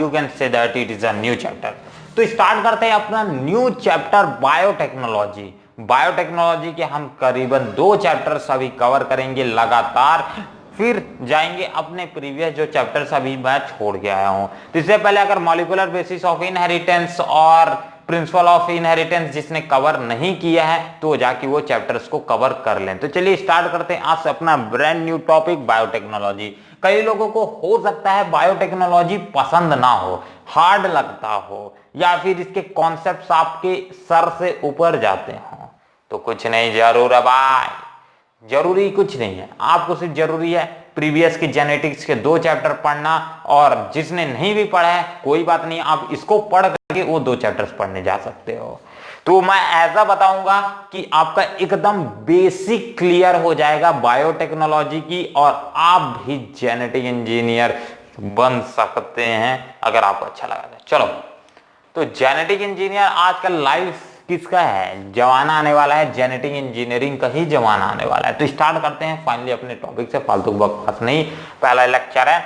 You can say that it is a new chapter. तो start करते हैं अपना न्यू चैप्टर बायोटेक्नोलॉजी। बायोटेक्नोलॉजी के हम करीबन 2 चैप्टर्स अभी कवर करेंगे लगातार, फिर जाएंगे अपने प्रीवियस जो चैप्टर्स अभी मैं छोड़ के आया हूं। तो इससे पहले अगर मॉलिक्यूलर बेसिस ऑफ इनहेरिटेंस और प्रिंसिपल ऑफ इनहेरिटेंस जिसने कवर नहीं किया है तो जाके वो चैप्टर्स को कवर कर लें। तो चलिए स्टार्ट करते हैं आज से अपना ब्रांड न्यू टॉपिक बायोटेक्नोलॉजी। कई लोगों को हो सकता है बायोटेक्नोलॉजी पसंद ना हो, हार्ड लगता हो, या फिर इसके कॉन्सेप्ट्स आपके सर से ऊपर जाते हो। तो कुछ नहीं जरूर है भाई, जरूरी कुछ नहीं है, आपको सिर्फ जरूरी है प्रीवियस की जेनेटिक्स के 2 चैप्टर पढ़ना, और जिसने नहीं भी पढ़ा है कोई बात नहीं, आप इसको पढ़ करके वो 2 चैप्टर्स पढ़ने जा सकते हो। तो मैं ऐसा बताऊंगा कि आपका एकदम बेसिक क्लियर हो जाएगा बायोटेक्नोलॉजी की, और आप भी जेनेटिक इंजीनियर बन सकते हैं अगर आपको अच्छा लगा तो। चलो, तो जेनेटिक इंजीनियर आजकल लाइफ किसका है, जमाना आने वाला है, जेनेटिक इंजीनियरिंग का ही जमाना आने वाला है। तो स्टार्ट करते हैं फाइनली अपने टॉपिक से, फालतू बकवास नहीं। पहला लेक्चर है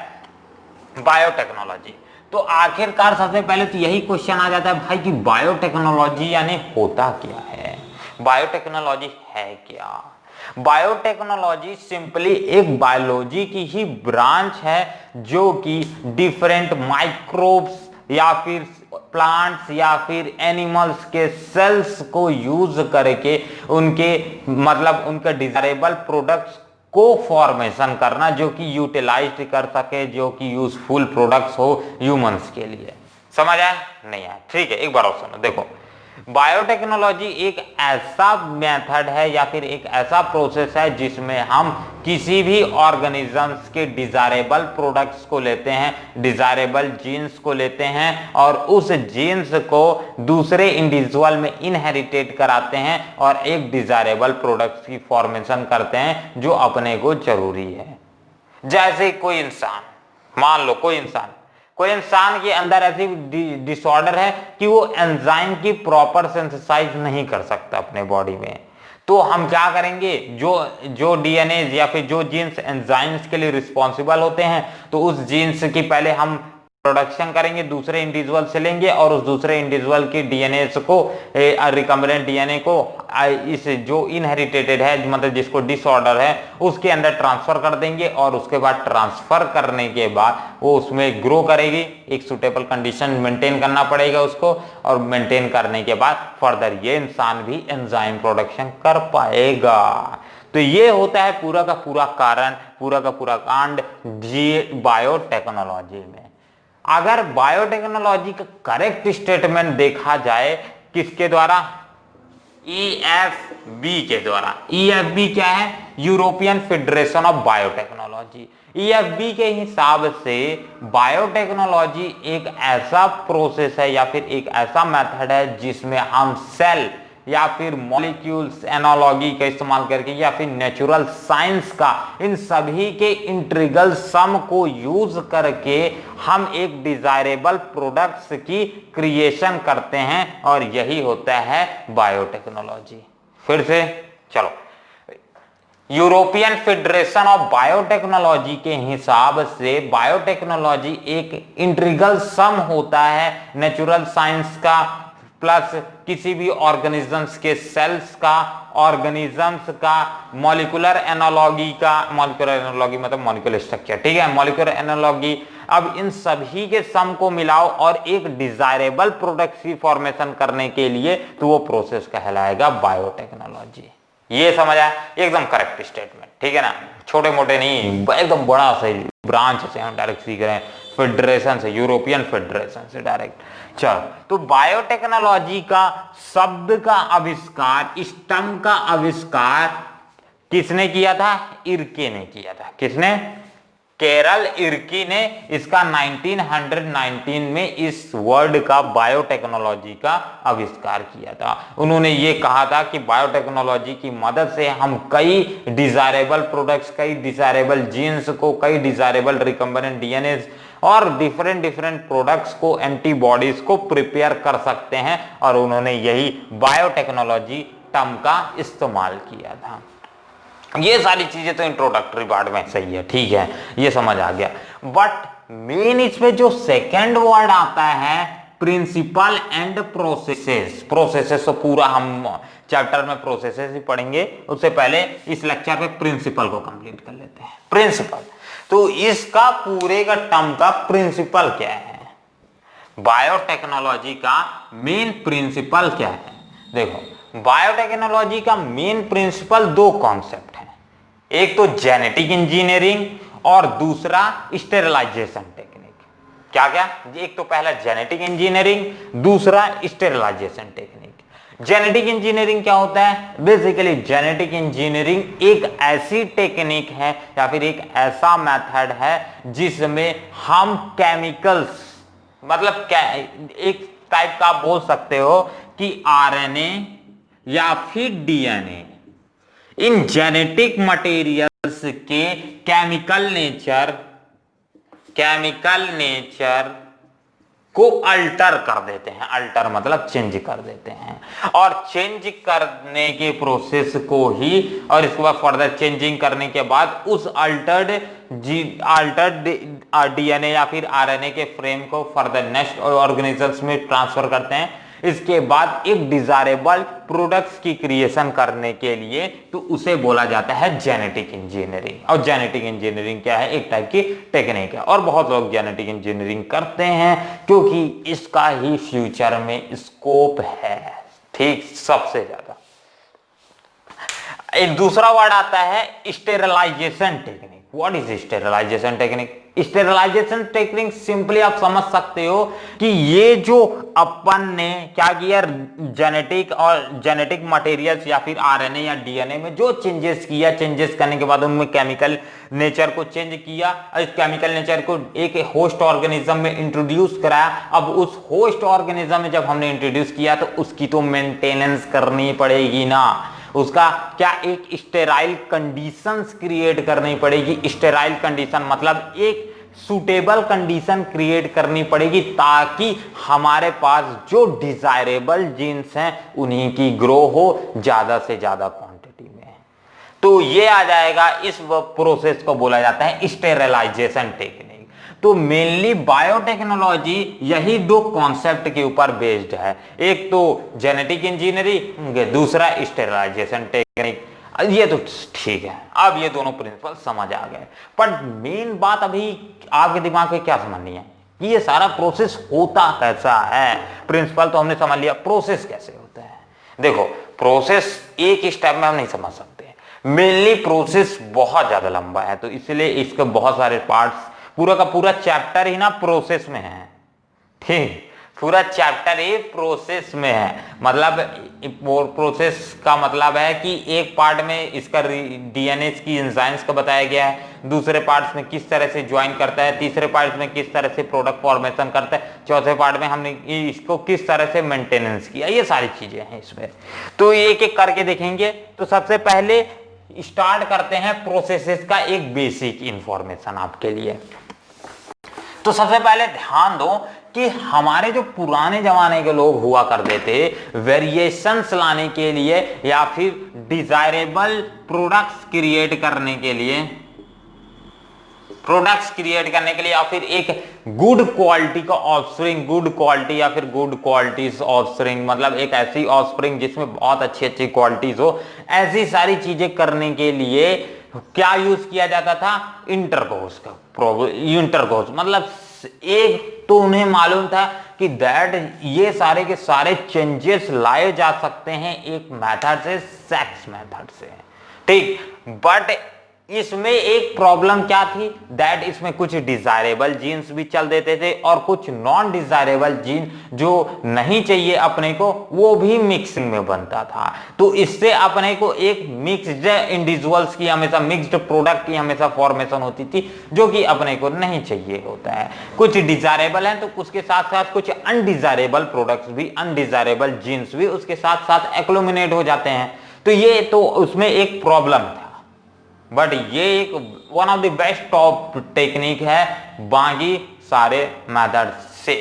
बायोटेक्नोलॉजी। तो आखिरकार सबसे पहले तो यही क्वेश्चन आ जाता है भाई कि बायोटेक्नोलॉजी यानी होता क्या है, बायोटेक्नोलॉजी है क्या। बायोटेक्नोलॉजी सिंपली एक बायोलॉजी की ही ब्रांच है जो कि डिफरेंट माइक्रोब्स या फिर प्लांट्स या फिर एनिमल्स के सेल्स को यूज करके उनके मतलब उनके डिजायरेबल प्रोडक्ट्स को फॉर्मेशन करना, जो कि यूटिलाइज कर सके, जो कि यूजफुल प्रोडक्ट्स हो ह्यूमंस के लिए। समझ आया नहीं आया? ठीक है, एक बार और सुनो। देखो, बायोटेक्नोलॉजी एक ऐसा मेथड है या फिर एक ऐसा प्रोसेस है जिसमें हम किसी भी ऑर्गेनिजम्स के डिजायरेबल प्रोडक्ट्स को लेते हैं, डिजायरेबल जीन्स को लेते हैं, और उस जीन्स को दूसरे इंडिविजुअल में इनहेरिटेट कराते हैं और एक डिजायरेबल प्रोडक्ट्स की फॉर्मेशन करते हैं जो अपने को जरूरी है। जैसे कोई इंसान, मान लो कोई इंसान के अंदर ऐसी डिसऑर्डर है कि वो एंजाइम की प्रॉपर सिंथेसाइज नहीं कर सकता अपने बॉडी में, तो हम क्या करेंगे, जो डीएनए या फिर जो जीन्स एंजाइम्स के लिए रिस्पॉन्सिबल होते हैं, तो उस जीन्स की पहले हम प्रोडक्शन करेंगे, दूसरे इंडिविजुअल से लेंगे और उस दूसरे इंडिविजुअल की डीएनए को, रिकम्बिनेंट डीएनए को इस जो इनहेरिटेटेड है मतलब जिसको डिसऑर्डर है उसके अंदर ट्रांसफर कर देंगे, और उसके बाद ट्रांसफर करने के बाद वो उसमें ग्रो करेगी। एक सुटेबल कंडीशन मेंटेन करना पड़ेगा उसको, और मेंटेन करने के बाद फर्दर ये इंसान भी एंजाइम प्रोडक्शन कर पाएगा। तो ये होता है पूरा का पूरा कारण, पूरा का पूरा कांड बायोटेक्नोलॉजी में। अगर बायोटेक्नोलॉजी का करेक्ट स्टेटमेंट देखा जाए किसके द्वारा, EFB के द्वारा। EFB क्या है, European federation of biotechnology. EFB के हिसाब से बायोटेक्नोलॉजी एक ऐसा प्रोसेस है या फिर एक ऐसा मेथड है जिसमें हम सेल या फिर मॉलिक्यूल्स एनालॉजी का इस्तेमाल करके या फिर नेचुरल साइंस का, इन सभी के इंटीग्रल सम को यूज करके हम एक डिजायरेबल प्रोडक्ट्स की क्रिएशन करते हैं, और यही होता है बायोटेक्नोलॉजी। फिर से चलो, यूरोपियन फेडरेशन ऑफ बायोटेक्नोलॉजी के हिसाब से बायोटेक्नोलॉजी एक इंटीग्रल सम होता है नेचुरल साइंस का प्लस किसी भी ऑर्गेनिजम्स के सेल्स का, ऑर्गेनिजम्स का, मॉलिक्यूलर एनालॉजी का, मॉलिक्यूलर एनालॉजी मतलब मॉलिक्यूलर स्ट्रक्चर, ठीक है, मॉलिक्यूलर एनालॉजी। अब इन सभी के सम को मिलाओ और एक डिजायरेबल प्रोडक्ट की फॉर्मेशन करने के लिए, तो वो प्रोसेस कहलाएगा बायोटेक्नोलॉजी। ये समझ आया, एकदम करेक्ट स्टेटमेंट, ठीक है ना, छोटे मोटे नहीं, एकदम बड़ा सही ब्रांच से हम डायरेक्ट सीख रहे हैं, फेडरेशन से, यूरोपियन फेडरेशन से डायरेक्ट। चल, तो बायोटेक्नोलॉजी का शब्द का आविष्कार, स्टम का आविष्कार किसने किया था, इर्के ने किया था। किसने, कैरल इर्की ने इसका 1919 में इस वर्ड का बायोटेक्नोलॉजी का आविष्कार किया था। उन्होंने ये कहा था कि बायोटेक्नोलॉजी की मदद से हम कई डिजायरेबल प्रोडक्ट्स, कई डिजायरेबल जीन्स को, कई डिजायरेबल रिकम्बिनेंट डीएनए और डिफरेंट प्रोडक्ट्स को, एंटीबॉडीज को प्रिपेयर कर सकते हैं, और उन्होंने यही बायोटेक्नोलॉजी टर्म का इस्तेमाल किया था। ये सारी चीजें तो इंट्रोडक्टरी पार्ट में सही है, ठीक है, ये समझ आ गया। बट मेन इसमें जो सेकंड वर्ड आता है प्रिंसिपल एंड प्रोसेसेस। प्रोसेसेस तो पूरा हम चैप्टर में प्रोसेसेस ही पढ़ेंगे, उससे पहले इस लेक्चर पे प्रिंसिपल को कंप्लीट कर लेते हैं। प्रिंसिपल, तो इसका पूरे का टर्म का प्रिंसिपल क्या है, बायोटेक्नोलॉजी का मेन प्रिंसिपल क्या है। देखो, बायोटेक्नोलॉजी का मेन प्रिंसिपल दो कॉन्सेप्ट हैं, एक तो जेनेटिक इंजीनियरिंग और दूसरा स्टेरिलाइजेशन टेक्निक। क्या क्या, एक तो पहला जेनेटिक इंजीनियरिंग, दूसरा स्टेरिलाइजेशन टेक्निक। जेनेटिक इंजीनियरिंग क्या होता है? बेसिकली जेनेटिक इंजीनियरिंग एक ऐसी टेक्निक है या फिर एक ऐसा मेथड है जिसमें हम केमिकल्स, मतलब एक टाइप का आप बोल सकते हो कि आरएनए या फिर डीएनए, इन जेनेटिक मटेरियल्स के केमिकल नेचर को अल्टर कर देते हैं। अल्टर मतलब चेंज कर देते हैं, और चेंज करने के प्रोसेस को ही, और इसके बाद फर्दर चेंजिंग करने के बाद उस अल्टर्ड डीएनए या फिर आरएनए के फ्रेम को फर्दर नेक्स्ट ऑर्गेनिजम्स में ट्रांसफर करते हैं। इसके बाद एक डिजायरेबल प्रोडक्ट्स की क्रिएशन करने के लिए, तो उसे बोला जाता है जेनेटिक इंजीनियरिंग। और जेनेटिक इंजीनियरिंग क्या है? एक टाइप की टेक्निक है, और बहुत लोग जेनेटिक इंजीनियरिंग करते हैं क्योंकि इसका ही फ्यूचर में स्कोप है, ठीक, सबसे ज्यादा। एक दूसरा वर्ड आता है sterilization technique. What is sterilization technique? Sterilization technique simply आप समझ सकते हो कि ये जो अपन ने क्या किया, जेनेटिक मटेरियल्स या फिर आरएनए या डीएनए में जो चेंजेस किया, चेंजेस करने के बाद उनमें केमिकल नेचर को चेंज किया, और इस केमिकल नेचर को एक होस्ट ऑर्गेनिज्म में इंट्रोड्यूस कराया। अब उस होस्ट ऑर्गेनिज्म में जब हमने इंट्रोड्यूस किया तो उसकी तो मेंटेनेंस करनी पड़ेगी ना, उसका क्या एक स्टेराइल कंडीशंस क्रिएट करनी पड़ेगी। स्टेराइल कंडीशन मतलब एक सुटेबल कंडीशन क्रिएट करनी पड़ेगी ताकि हमारे पास जो डिजायरेबल जीन्स हैं उन्हीं की ग्रो हो ज्यादा से ज्यादा क्वांटिटी में। तो ये आ जाएगा, इस प्रोसेस को बोला जाता है स्टेरिलाइजेशन टेक्निक। तो मेनली बायोटेक्नोलॉजी यही दो कॉन्सेप्ट के ऊपर बेस्ड है, एक तो जेनेटिक इंजीनियरिंग, दूसरा स्टेरिलाइजेशन टेक्निक। ये तो ठीक है, अब ये दोनों प्रिंसिपल समझ आ गए। पर मेन बात अभी आपके दिमाग में क्या समझनी है कि ये सारा प्रोसेस होता कैसा है। प्रिंसिपल तो हमने समझ लिया, प्रोसेस कैसे होता है। देखो, प्रोसेस एक स्टेप में हम नहीं समझ सकते, मेनली प्रोसेस बहुत ज्यादा लंबा है, तो इसलिए इसके बहुत सारे पार्ट्स, पूरा का पूरा चैप्टर ही ना प्रोसेस में है, ठीक, पूरा चैप्टर ही प्रोसेस में है। मतलब प्रोसेस का मतलब है कि एक पार्ट में इसका डीएनए की एंजाइम्स का बताया गया है, दूसरे पार्ट्स में किस तरह से ज्वाइन करता है, तीसरे पार्ट में किस तरह से प्रोडक्ट फॉर्मेशन करता है, चौथे पार्ट में हमने इसको किस तरह से मेंटेनेंस किया, ये सारी चीजें हैं इसमें। तो एक एक करके देखेंगे। तो सबसे पहले स्टार्ट करते हैं प्रोसेसेस का एक बेसिक इंफॉर्मेशन आपके लिए। तो सबसे पहले ध्यान दो कि हमारे जो पुराने जमाने के लोग हुआ करते थे, वेरिएशंस लाने के लिए या फिर डिजायरेबल प्रोडक्ट्स क्रिएट करने के लिए, या फिर एक गुड क्वालिटी का ऑफस्प्रिंग, गुड क्वालिटी या फिर गुड क्वालिटीज ऑफस्प्रिंग, मतलब एक ऐसी ऑफस्प्रिंग जिसमें बहुत अच्छी अच्छी क्वालिटीज हो, ऐसी सारी चीजें करने के लिए क्या यूज किया जाता था? इंटरकोर्स का। इंटरकोर्स मतलब एक तो उन्हें मालूम था कि दैट ये सारे के सारे चेंजेस लाए जा सकते हैं एक मेथड से, सेक्स मेथड से, ठीक। बट इसमें एक प्रॉब्लम क्या थी? दैट इसमें कुछ डिजायरेबल जीन्स भी चल देते थे और कुछ नॉन डिजायरेबल जीन जो नहीं चाहिए अपने को, वो भी मिक्सिंग में बनता था। तो इससे अपने को एक मिक्स्ड इंडिविजुअल्स की, हमेशा मिक्स्ड प्रोडक्ट की हमेशा फॉर्मेशन होती थी, जो कि अपने को नहीं चाहिए होता है। कुछ डिजायरेबल है तो उसके साथ साथ कुछ अनडिजायरेबल प्रोडक्ट्स भी, अनडिजायरेबल जीन्स भी उसके साथ साथ एक्लोमिनेट हो जाते हैं। तो ये तो उसमें एक प्रॉब्लम था। बट ये एक one of the best top technique है बाकी सारे मेथड से,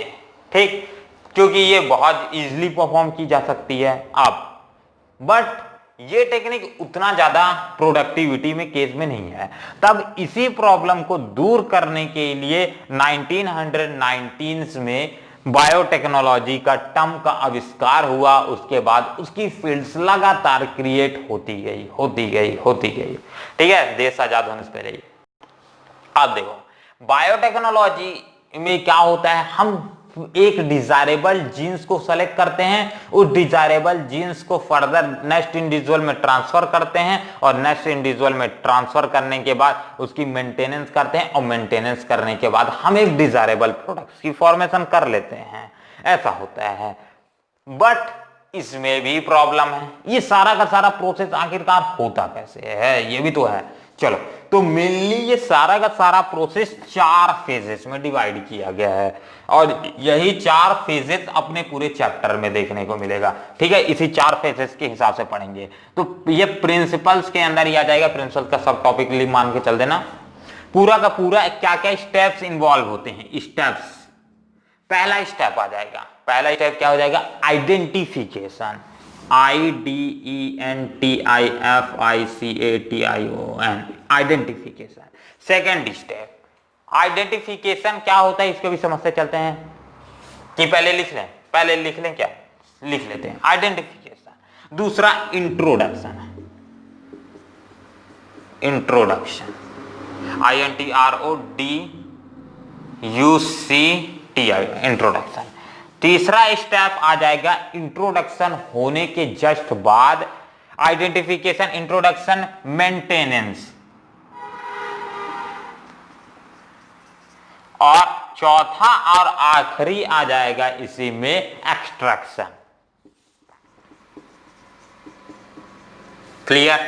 ठीक, क्योंकि ये बहुत इजीली परफॉर्म की जा सकती है। अब बट ये टेक्निक उतना ज्यादा प्रोडक्टिविटी में केस में नहीं है। तब इसी प्रॉब्लम को दूर करने के लिए 1919 में बायोटेक्नोलॉजी का टर्म का आविष्कार हुआ। उसके बाद उसकी फील्ड्स लगातार क्रिएट होती गई। ठीक है, देश आजाद होने से पहले ही। अब देखो बायोटेक्नोलॉजी में क्या होता है, हम एक डिजायरेबल जीन्स को सेलेक्ट करते हैं, उस डिजायरेबल जीन्स को फर्दर नेक्स्ट इंडिविजुअल में ट्रांसफर करते हैं और नेक्स्ट इंडिविजुअल में ट्रांसफर करने के बाद उसकी मेंटेनेंस करते हैं और मेंटेनेंस करने के बाद हम एक डिजायरेबल प्रोडक्ट्स की फॉर्मेशन कर लेते हैं। ऐसा होता है, बट इसमें भी प्रॉब्लम है। ये सारा का सारा प्रोसेस आखिरकार होता कैसे है, ये भी तो है। चलो, तो मेनली ये सारा का सारा प्रोसेस 4 फेजेस में डिवाइड किया गया है और यही 4 फेजेस अपने पूरे चैप्टर में देखने को मिलेगा। ठीक है, इसी 4 फेजेस के हिसाब से पढ़ेंगे। तो ये प्रिंसिपल्स के अंदर ही आ जाएगा, प्रिंसिपल का सब टॉपिक मान के चल देना। पूरा का पूरा क्या क्या स्टेप्स इन्वॉल्व होते हैं, स्टेप्स। पहला स्टेप आ जाएगा, पहला स्टेप क्या हो जाएगा, identification, IDENTIFICATION, identification. Second step, identification क्या होता है इसको भी समझते चलते हैं कि पहले लिख लें क्या लिख लेते हैं, आइडेंटिफिकेशन। दूसरा इंट्रोडक्शन, INTRODUCTI, इंट्रोडक्शन। तीसरा स्टेप आ जाएगा इंट्रोडक्शन होने के जस्ट बाद आइडेंटिफिकेशन, इंट्रोडक्शन, मेंटेनेंस। और चौथा और आखिरी आ जाएगा इसी में एक्सट्रैक्शन। क्लियर?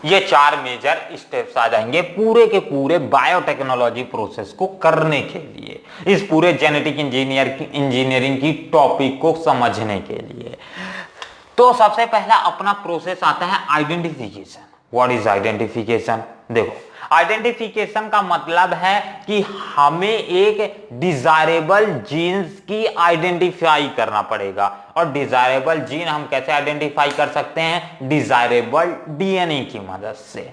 ये 4 मेजर स्टेप्स आ जाएंगे पूरे के पूरे बायोटेक्नोलॉजी प्रोसेस को करने के लिए, इस पूरे जेनेटिक इंजीनियरिंग की टॉपिक को समझने के लिए। तो सबसे पहला अपना प्रोसेस आता है आइडेंटिफिकेशन। What is identification? देखो, आइडेंटिफिकेशन का मतलब है कि हमें एक डिजायरेबल जीन्स की आइडेंटिफाई करना पड़ेगा। और डिजायरेबल जीन हम कैसे आइडेंटिफाई कर सकते हैं? डिजायरेबल डीएनए की मदद से।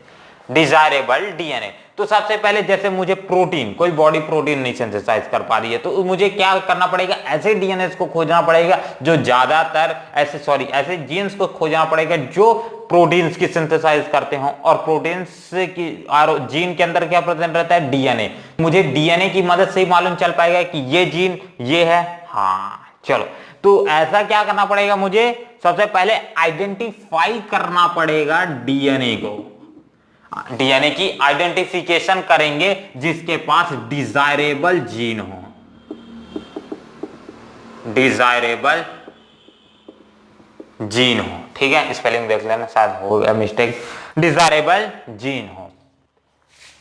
डिजायरेबल डीएनए, तो सबसे पहले जैसे मुझे प्रोटीन, कोई बॉडी प्रोटीन नहीं सिंथेसाइज कर पा रही है, तो मुझे क्या करना पड़ेगा, ऐसे डीएनए को खोजना पड़ेगा जो ज्यादातर ऐसे जीन्स को खोजना पड़ेगा जो प्रोटीन्स की सिंथेसाइज करते हो। और प्रोटीन्स की और जीन के अंदर क्या प्रेजेंट रहता है? डीएनए। मुझे डीएनए की मदद से ही मालूम चल पाएगा कि ये जीन ये है। हाँ चलो, तो ऐसा क्या करना पड़ेगा, मुझे सबसे पहले आइडेंटिफाई करना पड़ेगा डीएनए को। डीएनए की आइडेंटिफिकेशन करेंगे जिसके पास डिजायरेबल जीन हो, डिजायरेबल जीन हो। ठीक है, स्पेलिंग देख लेना, शायद हो गया मिस्टेक। डिजायरेबल जीन हो।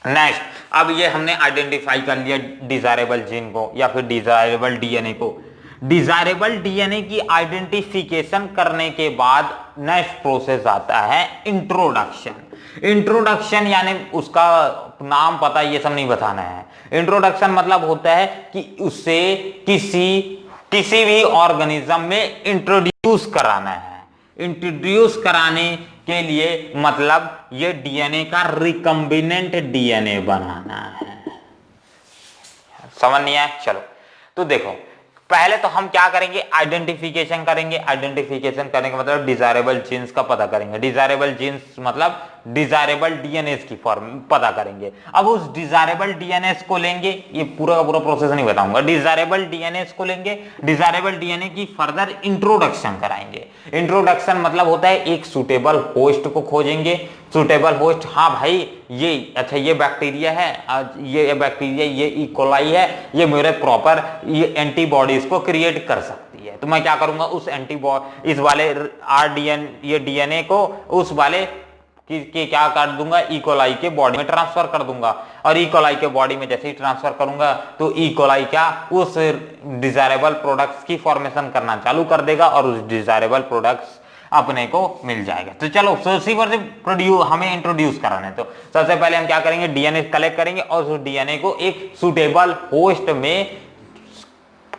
नेक्स्ट, अब ये हमने आइडेंटिफाई कर लिया डिजायरेबल जीन को या फिर डिजायरेबल डीएनए को। डिजायरेबल डीएनए की आइडेंटिफिकेशन करने के बाद नेक्स्ट प्रोसेस आता है इंट्रोडक्शन। इंट्रोडक्शन यानी उसका नाम पता, ये सब नहीं बताना है। इंट्रोडक्शन मतलब होता है कि उसे किसी भी ऑर्गेनिज्म में इंट्रोड्यूस कराना है। इंट्रोड्यूस कराने के लिए मतलब ये डीएनए का रिकम्बिनेंट डीएनए बनाना है। समझ नहीं आया? चलो, तो देखो, पहले तो हम क्या करेंगे, आइडेंटिफिकेशन करेंगे। आइडेंटिफिकेशन करने का मतलब डिजायरेबल जीन्स का पता करेंगे। डिजायरेबल जीन्स मतलब डिजायरेबल डीएनए की फॉर्म पता करेंगे। अब उस डिजायरेबल डीएनए को लेंगे, ये पूरा का पूरा प्रोसेस नहीं बताऊंगा। डिजायरेबल डीएनए को लेंगे, डिजायरेबल डीएनए की फर्दर इंट्रोडक्शन कराएंगे। इंट्रोडक्शन मतलब होता है एक सुटेबल होस्ट को खोजेंगे। सुटेबल होस्ट, हाँ भाई ये अच्छा ये बैक्टीरिया है, ये बैक्टीरिया, ये ई कोलाई है, ये मेरे प्रॉपर ये एंटीबॉडीज को क्रिएट कर सकती है। तो मैं क्या करूंगा, उस एंटीबॉडी इस वाले ये डीएनए को उस वाले कि क्या कर दूंगा, ई कोलाई के बॉडी में ट्रांसफर कर दूंगा। और ई कोलाई के बॉडी में जैसे ही ट्रांसफर करूंगा तो ई कोलाई क्या उस डिजायरेबल प्रोडक्ट्स की फॉर्मेशन करना चालू कर देगा और उस डिजायरेबल प्रोडक्ट्स अपने को मिल जाएगा। तो चलो, हमें इंट्रोड्यूस कराना है। तो सबसे पहले हम क्या करेंगे, डीएनए कलेक्ट करेंगे और उस डीएनए को एक सुटेबल होस्ट में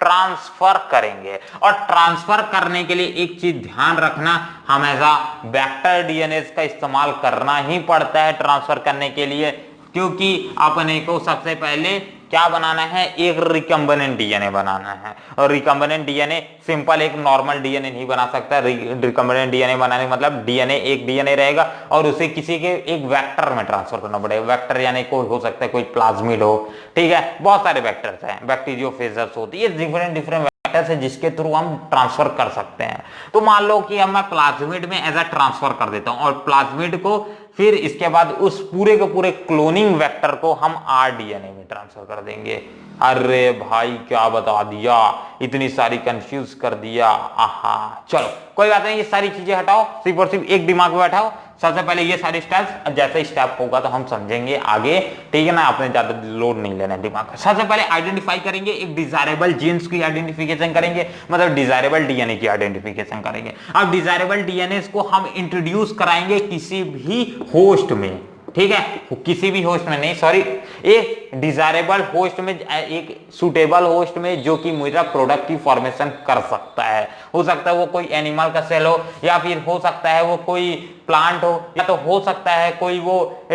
ट्रांसफर करेंगे। और ट्रांसफर करने के लिए एक चीज ध्यान रखना, हमेशा वेक्टर डीएनए का इस्तेमाल करना ही पड़ता है ट्रांसफर करने के लिए, क्योंकि अपने को सबसे पहले क्या बनाना है, एक रिकम्बिनेंट डीएनए बनाना है। और रिकम्बिनेंट डीएनए सिंपल एक नॉर्मल डीएनए नहीं बना सकता। रिकम्बिनेंट डीएनए बनाने मतलब डीएनए एक डीएनए रहेगा और उसे किसी के एक वेक्टर में ट्रांसफर करना पड़ेगा। वेक्टर यानी कोई हो सकता है कोई प्लाज्मिड हो, ठीक है, बहुत सारे वेक्टर्स हैं, बैक्टीरियोफेजस होती है, डिफरेंट डिफरेंट है जिसके थ्रू हम ट्रांसफर कर सकते हैं। तो मान लो कि अब मैं प्लाज्मिड में एज अ ट्रांसफर कर देता हूं और प्लाज्मिड को फिर इसके बाद उस पूरे के पूरे क्लोनिंग वेक्टर को हम आरडीएनए में ट्रांसफर कर देंगे। अरे भाई क्या बता दिया, इतनी सारी कंफ्यूज कर दिया। आहा, चलो कोई बात नहीं, ये सारी चीजें हटाओ, सिर्फ और सिर्फ एक दिमाग में बैठाओ। सबसे पहले ये सारे स्टेप्स, जैसे स्टेप होगा तो हम समझेंगे आगे, ठीक है ना, आपने ज्यादा लोड नहीं लेना है दिमाग में। सबसे पहले आइडेंटिफाई करेंगे, एक डिजायरेबल जीन्स की आइडेंटिफिकेशन करेंगे, मतलब डिजायरेबल डीएनए की आइडेंटिफिकेशन करेंगे। अब डिजायरेबल डीएनए को हम इंट्रोड्यूस कराएंगे किसी भी होस्ट में, ठीक है, किसी भी होस्ट में नहीं, सॉरी, एक डिजायरेबल होस्ट में, एक सुटेबल होस्ट में जो कि मेरा प्रोडक्ट की फॉर्मेशन कर सकता है। हो सकता है वो कोई एनिमल का सेल हो, या फिर हो सकता है वो कोई प्लांट हो, या तो हो सकता है कोई वो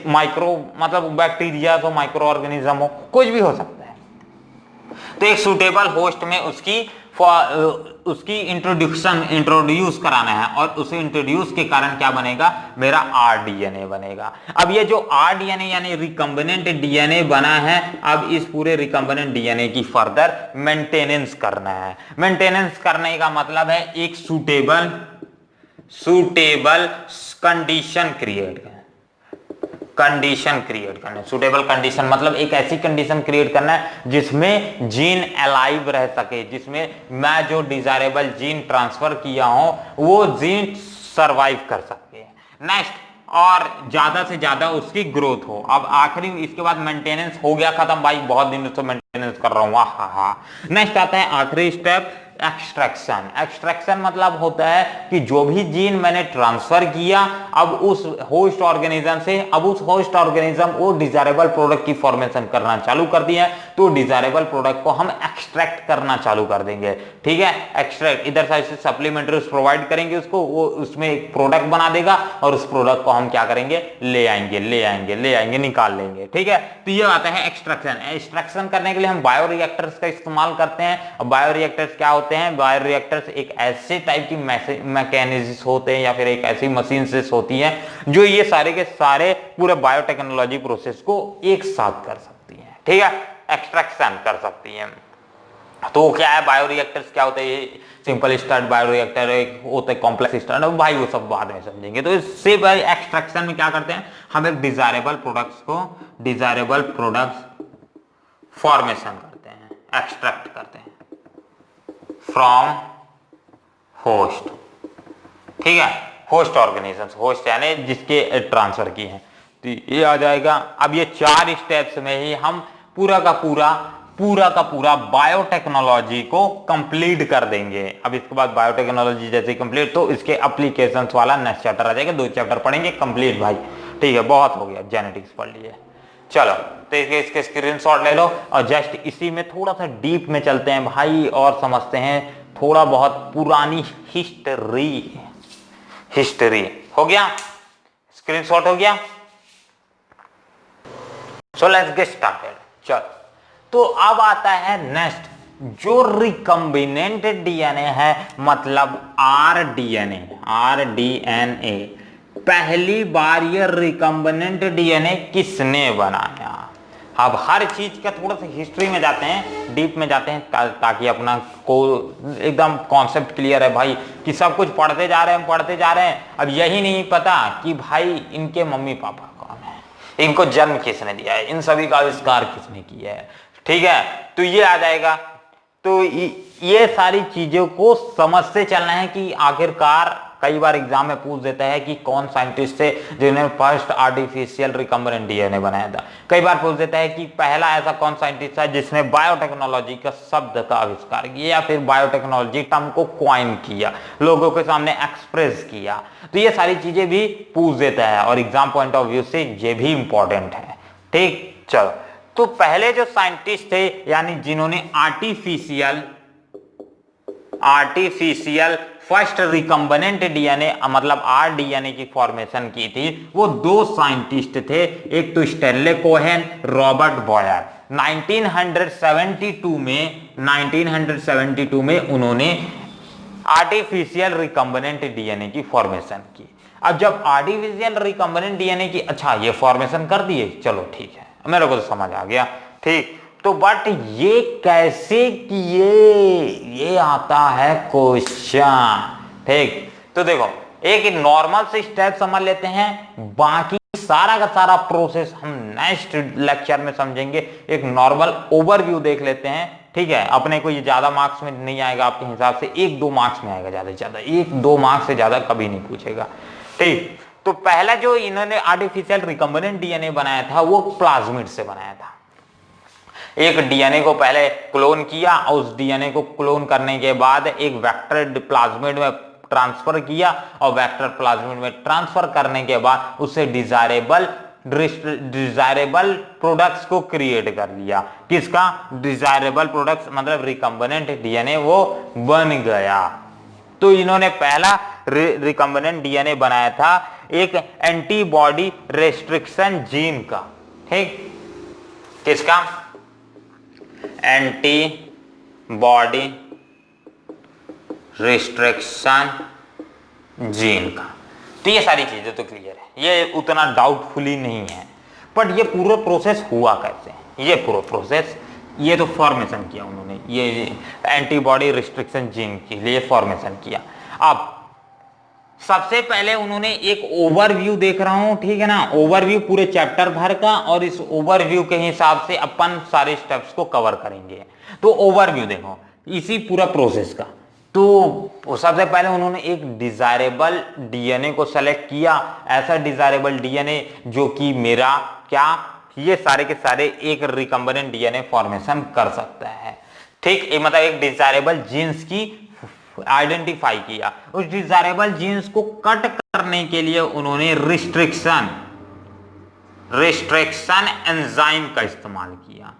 माइक्रो मतलब बैक्टीरिया तो माइक्रो ऑर्गेनिज्म हो, कुछ भी हो सकता है। तो एक सुटेबल होस्ट में उसकी इंट्रोड्यूस कराना है, और उसे इंट्रोड्यूस के कारण क्या बनेगा, मेरा आरडीएनए बनेगा। अब ये जो आरडीएनए यानी रिकम्बिनेंट डीएनए बना है, अब इस पूरे रिकम्बिनेंट डीएनए की फर्दर मेंटेनेंस करना है। मेंटेनेंस करने का मतलब है एक सुटेबल कंडीशन क्रिएट करना। सुटेबल कंडीशन मतलब एक ऐसी कंडीशन क्रिएट करना है जिसमें जीन अलाइव रह सके, जिसमें मैं जो डिजायरेबल जीन ट्रांसफर किया हूं वो जीन सरवाइव कर सके। नेक्स्ट, और ज्यादा से ज्यादा उसकी ग्रोथ हो। अब आखिरी, इसके बाद मेंटेनेंस हो गया खत्म, भाई बहुत दिनों से मेंटेनेंस कर रहा हूं, हा। नेक्स्ट आता है आखिरी स्टेप, एक्सट्रैक्शन। एक्सट्रैक्शन मतलब होता है कि जो भी जीन मैंने ट्रांसफर किया, अब उस होस्ट ऑर्गेनिज्म से, अब उस होस्ट ऑर्गेनिज्म वो डिजायरेबल प्रोडक्ट की फॉर्मेशन करना चालू कर दिया है, तो डिजायरेबल प्रोडक्ट को हम एक्सट्रैक्ट करना चालू कर देंगे, ठीक है। एक्सट्रैक्ट, इधर साइड से सप्लीमेंट्रीज प्रोवाइड करेंगे उसको, वो उसमें एक प्रोडक्ट बना देगा, और उस प्रोडक्ट को हम क्या करेंगे, ले आएंगे, निकाल लेंगे, ठीक है। तो ये आता है एक्सट्रैक्शन। एक्सट्रैक्शन करने के लिए हम बायोरिएक्टर्स का इस्तेमाल करते हैं। बायोरिएक्टर्स क्या होते हैं, बायोरिएक्टर्स एक ऐसे टाइप की मैकेनिज्म होते हैं, या फिर एक ऐसी मशीन से होती है जो ये सारे के सारे पूरे बायोटेक्नोलॉजी प्रोसेस को एक साथ कर सकती है, ठीक है, एक्सट्रैक्शन कर सकती है। तो क्या है बायोरिएक्टर्स, क्या होते हैं, सिंपल स्टार्ट बायोरिएक्टर, एक होता है कॉम्प्लेक्स स्टार्ट, भाई वो सब बाद में समझेंगे। तो इससे भाई एक्सट्रैक्शन में क्या करते हैं, हम एक डिजायरेबल प्रोडक्ट्स फॉर्मेशन करते हैं, एक्सट्रैक्ट करते हैं फ्रॉम होस्ट, ठीक है, होस्ट ऑर्गेनिजम्स, होस्ट यानी जिसके ट्रांसफर की है, तो ये आ जाएगा। अब ये 4 स्टेप्स में ही हम पूरा का पूरा बायोटेक्नोलॉजी को कंप्लीट कर देंगे। अब इसके बाद बायोटेक्नोलॉजी जैसे कंप्लीट, तो इसके एप्लीकेशंस वाला नेक्स्ट चैप्टर आ जाएगा, 2 चैप्टर पढ़ेंगे कंप्लीट भाई, ठीक है, बहुत हो गया, जेनेटिक्स पढ़ लिए। चलो तो इसके स्क्रीनशॉट ले लो, और जस्ट इसी में थोड़ा सा डीप में चलते हैं भाई, और समझते हैं थोड़ा बहुत पुरानी हिस्ट्री। हो गया, स्क्रीनशॉट हो गया, सो लेट्स गेट स्टार्टेड। चलो, तो अब आता है नेक्स्ट, जो रिकम्बिनेंट डीएनए है, मतलब आरडीएनए। पहली बार ये रिकम्बिनेंट डीएनए किसने बनाया। अब हर चीज का थोड़ा सा हिस्ट्री में जाते हैं, डीप में जाते हैं, ताकि अपना को एकदम कॉन्सेप्ट क्लियर है भाई, कि सब कुछ पढ़ते जा रहे हैं। अब यही नहीं पता कि भाई इनके मम्मी पापा कौन है, इनको जन्म किसने दिया है, इन सभी का आविष्कार किसने किया है, ठीक है। तो ये आ जाएगा। तो ये सारी चीजों को समझते चलना है कि आखिरकार कई बार एग्जाम में पूछ देता है कि कौन साइंटिस्ट थे जिन्होंने फर्स्ट आर्टिफिशियल रिकम्बिनेंट डीएनए बनाया था। कई बार पूछ देता है कि पहला ऐसा कौन साइंटिस्ट था जिसने बायोटेक्नोलॉजी का शब्द का आविष्कार किया, या फिर बायोटेक्नोलॉजी टर्म को क्वाइन किया, लोगों के सामने एक्सप्रेस किया। तो ये सारी चीजें भी पूछ देता है, और एग्जाम पॉइंट ऑफ व्यू से ये भी इंपॉर्टेंट है, ठीक। चलो, तो पहले जो साइंटिस्ट थे यानी जिन्होंने आर्टिफिशियल फर्स्ट रिकम्बिनेंट डीएनए मतलब आरडीएनए की फॉर्मेशन की थी, वो दो साइंटिस्ट थे। एक तो स्टैनले कोहेन, रॉबर्ट बॉयर। 1972 में उन्होंने आर्टिफिशियल रिकम्बिनेंट डीएनए की फॉर्मेशन की। अब जब आर्टिफिशियल रिकम्बिनेंट डीएनए की, अच्छा ये फॉर्मेशन कर दिए, चलो ठीक है, मेरे को तो समझ आ गया, ठीक। तो बट ये कैसे किए, ये आता है क्वेश्चन, ठीक। तो देखो एक नॉर्मल से स्टेप समझ लेते हैं, बाकी सारा का सारा प्रोसेस हम नेक्स्ट लेक्चर में समझेंगे। एक नॉर्मल ओवरव्यू देख लेते हैं, ठीक है। अपने को ये ज्यादा मार्क्स में नहीं आएगा, आपके हिसाब से 1-2 मार्क्स में आएगा, ज्यादा से ज्यादा 1-2 मार्क्स से ज्यादा कभी नहीं पूछेगा, ठीक। तो पहला जो इन्होंने आर्टिफिशियल रिकम्बिनेंट डीएनए बनाया था वो प्लाज्मिड से बनाया था। एक डीएनए को पहले क्लोन किया और उस डीएनए को क्लोन करने के बाद एक वेक्टर प्लाज्मिड में ट्रांसफर किया और वेक्टर प्लाज्मिड में ट्रांसफर करने के बाद उससे डिजायरेबल प्रोडक्ट्स को क्रिएट कर लिया। किसका? डिजायरेबल प्रोडक्ट्स मतलब रिकम्बिनेंट डीएनए वो बन गया। तो इन्होंने पहला रिकम्बिनेंट डीएनए बनाया था एक एंटीबॉडी रेस्ट्रिक्शन जीन का, ठीक। किसका? एंटीबॉडी रिस्ट्रिक्शन जीन का। तो ये सारी चीजें तो क्लियर है, ये उतना डाउटफुली नहीं है। बट ये पूरा प्रोसेस हुआ कैसे? ये पूरा प्रोसेस, ये तो फॉर्मेशन किया उन्होंने, ये एंटीबॉडी रिस्ट्रिक्शन जीन के लिए फॉर्मेशन किया। अब सबसे पहले उन्होंने एक ओवरव्यू देख रहा हूं, ठीक है ना, ओवरव्यू पूरे चैप्टर भर का, और इस ओवरव्यू के हिसाब से अपन सारे स्टेप्स को कवर करेंगे। तो ओवरव्यू देखो इसी पूरा प्रोसेस का। तो सबसे पहले उन्होंने एक डिजायरेबल डीएनए को सेलेक्ट किया, ऐसा डिजायरेबल डीएनए जो कि मेरा क्या, ये सारे के सारे एक रिकम्बिनेंट डीएनए फॉर्मेशन कर सकता है, ठीक। मतलब एक डिजायरेबल जीन्स की आइडेंटिफाई किया। उस डिजायरेबल जीन्स को कट करने के लिए उन्होंने रिस्ट्रिक्शन एंजाइम का इस्तेमाल किया।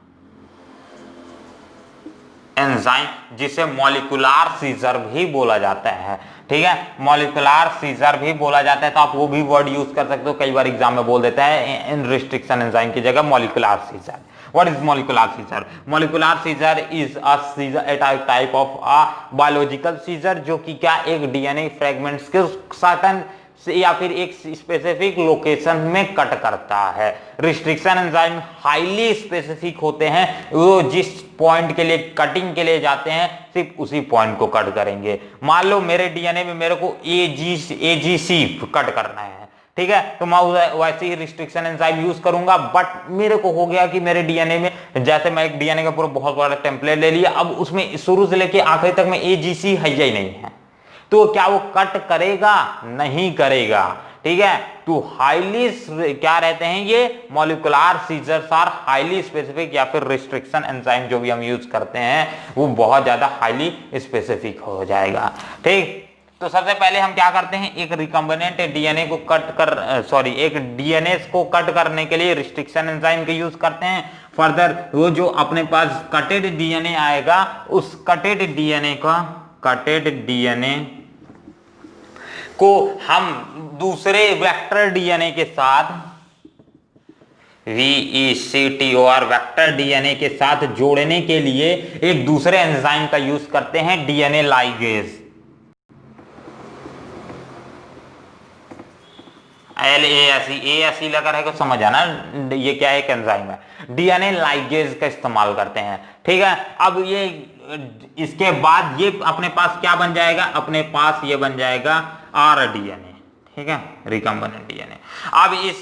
एंजाइम जिसे मॉलिक्यूलर सीजर भी बोला जाता है, ठीक है, मॉलिक्यूलर सीजर भी बोला जाता है। तो आप वो भी वर्ड यूज कर सकते हो, कई बार एग्जाम में बोल देता है इन रिस्ट्रिक्शन एंजाइम की जगह molecular scissor. What is molecular seizure? Molecular seizure is a type of a biological seizure जो कि क्या एक डीएनए फ्रेगमेंट्स के सर्टेन या फिर एक स्पेसिफिक लोकेशन में कट करता है। रिस्ट्रिक्शन एंजाइम हाईली स्पेसिफिक होते हैं, वो जिस पॉइंट के लिए कटिंग के लिए जाते हैं सिर्फ उसी पॉइंट को कट करेंगे। मान लो मेरे डीएनए में मेरे को एजीसी कट करना है, ठीक है, तो मैं वैसे ही रिस्ट्रिक्शन एंजाइम यूज करूंगा। बट मेरे को हो गया कि मेरे डीएनए में, जैसे मैं एक डीएनए का पूरा बहुत बड़ा टेम्पलेट ले लिया, अब उसमें शुरू से लेके आखिरी तक में एजीसी है ही नहीं है, तो क्या वो कट करेगा? नहीं करेगा, ठीक है। तो हाईली क्या रहते हैं ये molecular scissors are highly specific, या फिर रिस्ट्रिक्शन एंजाइम जो भी हम यूज करते हैं वो बहुत ज्यादा हाईली स्पेसिफिक हो जाएगा, ठीक। तो सबसे पहले हम क्या करते हैं, एक रिकम्बिनेंट डीएनए को एक डीएनए को कट करने के लिए रिस्ट्रिक्शन एंजाइम का यूज करते हैं। फर्दर वो जो अपने पास कटेड डीएनए आएगा, उस कटेड डीएनए को हम दूसरे वेक्टर डीएनए के साथ VECTOR वेक्टर डीएनए के साथ जोड़ने के लिए एक दूसरे एंजाइम का यूज करते हैं, डीएनए लाइगेज। LASE लगा रहेगा, समझ आना ये क्या है, एक एंजाइम है। डीएनए लाइगेज का इस्तेमाल करते हैं, ठीक है। अब ये इसके बाद ये अपने पास क्या बन जाएगा, अपने पास ये बन जाएगा आरडीएनए, ठीक है, रिकम्बिनेंट डीएनए। अब इस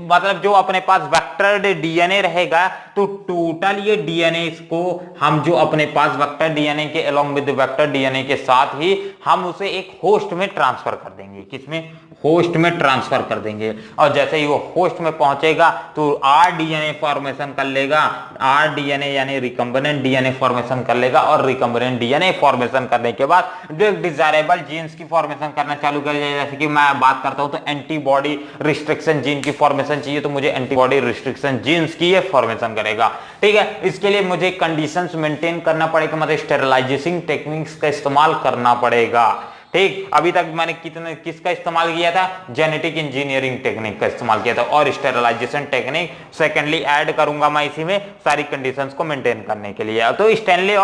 मतलब जो अपने पास वेक्टर डीएनए रहेगा, तो टोटल ये डीएनए को हम जो अपने पास वेक्टर डीएनए के अलोंग विद वेक्टर डीएनए के साथ ही हम उसे एक होस्ट में ट्रांसफर कर देंगे। किसमें? होस्ट में ट्रांसफर कर देंगे। और जैसे ही वो होस्ट में पहुंचेगा तो आरडीएनए फॉर्मेशन कर लेगा, आरडीएनए यानी रिकम्बिनेंट डीएनए फॉर्मेशन कर लेगा, और रिकम्बिनेंट डीएनए फॉर्मेशन करने के बाद जो डिजायरेबल जीन्स की फॉर्मेशन करना चालू कर देगा। जैसे कि मैं बात बात करता हूं तो एंटीबॉडी रिस्ट्रिक्शन जीन की फॉर्मेशन चाहिए, तो मुझे एंटीबॉडी रिस्ट्रिक्शन जीन्स की ये फॉर्मेशन करेगा। ठीक है, इसके लिए मुझे कंडीशंस मेंटेन करना पड़ेगा, मतलब स्टेरिलाइजेशन टेक्निक्स का इस्तेमाल करना पड़ेगा। ठीक, अभी तक मैंने किसका इस्तेमाल किया था, जेनेटिक इंजीनियरिंग टेक्निक का इस्तेमाल किया था, और स्टेरिलाइजेशन टेक्निक सेकेंडली ऐड करूंगा मैं इसी में सारी कंडीशंस को मेंटेन करने के लिए। तो स्टैनले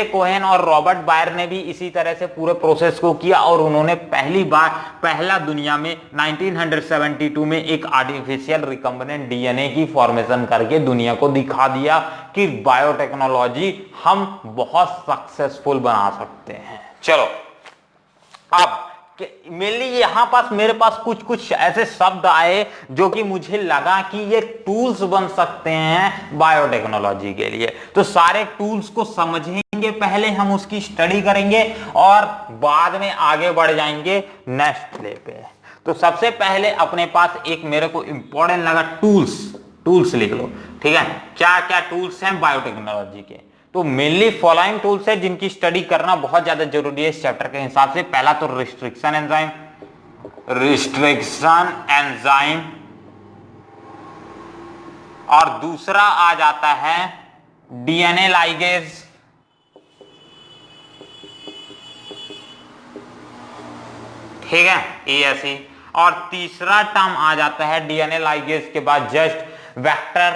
कोहेन और रॉबर्ट बायर ने भी इसी तरह से पूरे प्रोसेस को किया, और उन्होंने पहला दुनिया में 1972 में एक आर्टिफिशियल रिकम्बिनेंट डीएनए की फॉर्मेशन करके दुनिया को दिखा दिया कि बायोटेक्नोलॉजी हम बहुत सक्सेसफुल बना सकते हैं। चलो, अब मेनली यहां पास मेरे पास कुछ ऐसे शब्द आए जो कि मुझे लगा कि ये टूल्स बन सकते हैं बायोटेक्नोलॉजी के लिए। तो सारे टूल्स को समझेंगे, पहले हम उसकी स्टडी करेंगे और बाद में आगे बढ़ जाएंगे नेक्स्ट ले पे। तो सबसे पहले अपने पास एक मेरे को इंपॉर्टेंट लगा टूल्स लिख लो। ठीक है, क्या क्या टूल्स हैं बायोटेक्नोलॉजी के, तो मेनली फॉलोइंग टूल्स है जिनकी स्टडी करना बहुत ज्यादा जरूरी है इस चैप्टर के हिसाब से। पहला तो रिस्ट्रिक्शन एंजाइम, और दूसरा आ जाता है डीएनए लाइगेज, ठीक है, ESE, और तीसरा टर्म आ जाता है डीएनए लाइगेज के बाद just vector,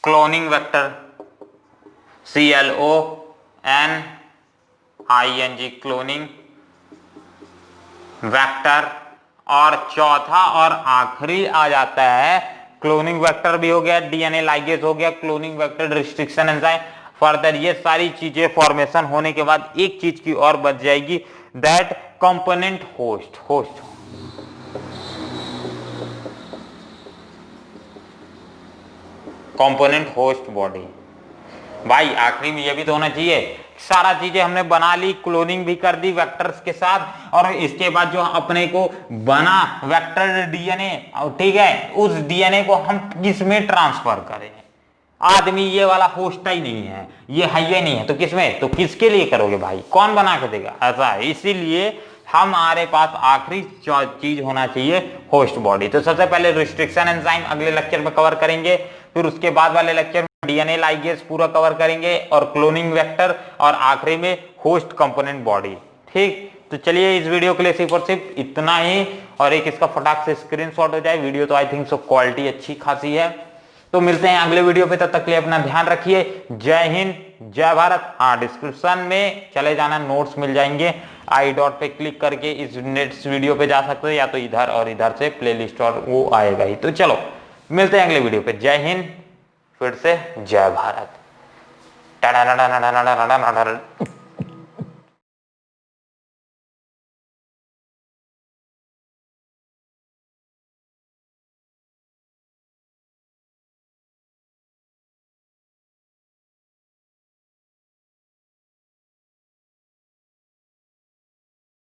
cloning vector, CLONING, cloning vector, और चौथा और आखिरी आ जाता है क्लोनिंग वेक्टर भी हो गया, डीएनए लाइगेज हो गया, cloning vector, restriction enzyme. Further ये सारी चीजें फॉर्मेशन होने के बाद एक चीज की और बच जाएगी, that component host component host body. भाई आखिरी में ये भी तो होना चाहिए, सारा चीजें हमने बना ली, क्लोनिंग भी कर दी वेक्टर्स के साथ, और इसके बाद जो अपने को बना वेक्टर डीएनए, ठीक है, उस डीएनए को हम किस में ट्रांसफर करें। आदमी ये वाला होस्ट ही नहीं है, ये है ही नहीं है, तो किसमें, तो किसके लिए करोगे भाई, कौन बना के देगा, ऐसा है। इसीलिए हमारे पास आखिरी चीज होना चाहिए होस्ट बॉडी। तो सबसे पहले रिस्ट्रिक्शन एंजाइम अगले लेक्चर में कवर करेंगे, फिर उसके बाद वाले लेक्चर में डीएनए लाइगेज पूरा कवर करेंगे, और क्लोनिंग वेक्टर, और आखिरी में होस्ट कंपोनेंट बॉडी। ठीक, तो चलिए इस वीडियो के लिए सिर्फ और सिर्फ इतना ही, और एक इसका फटाक से स्क्रीनशॉट हो जाए। वीडियो तो आई थिंक सो क्वालिटी अच्छी खासी है। तो मिलते हैं अगले वीडियो पे, तब तक के लिए अपना ध्यान रखिए। जय हिंद, जय भारत। हाँ, डिस्क्रिप्शन में चले जाना, नोट्स मिल जाएंगे, आई डॉट पे क्लिक करके इस नेक्स्ट वीडियो पे जा सकते हो, या तो इधर और इधर से प्लेलिस्ट और वो आएगा ही। तो चलो मिलते हैं अगले वीडियो पे। जय हिंद, फिर से जय भारत।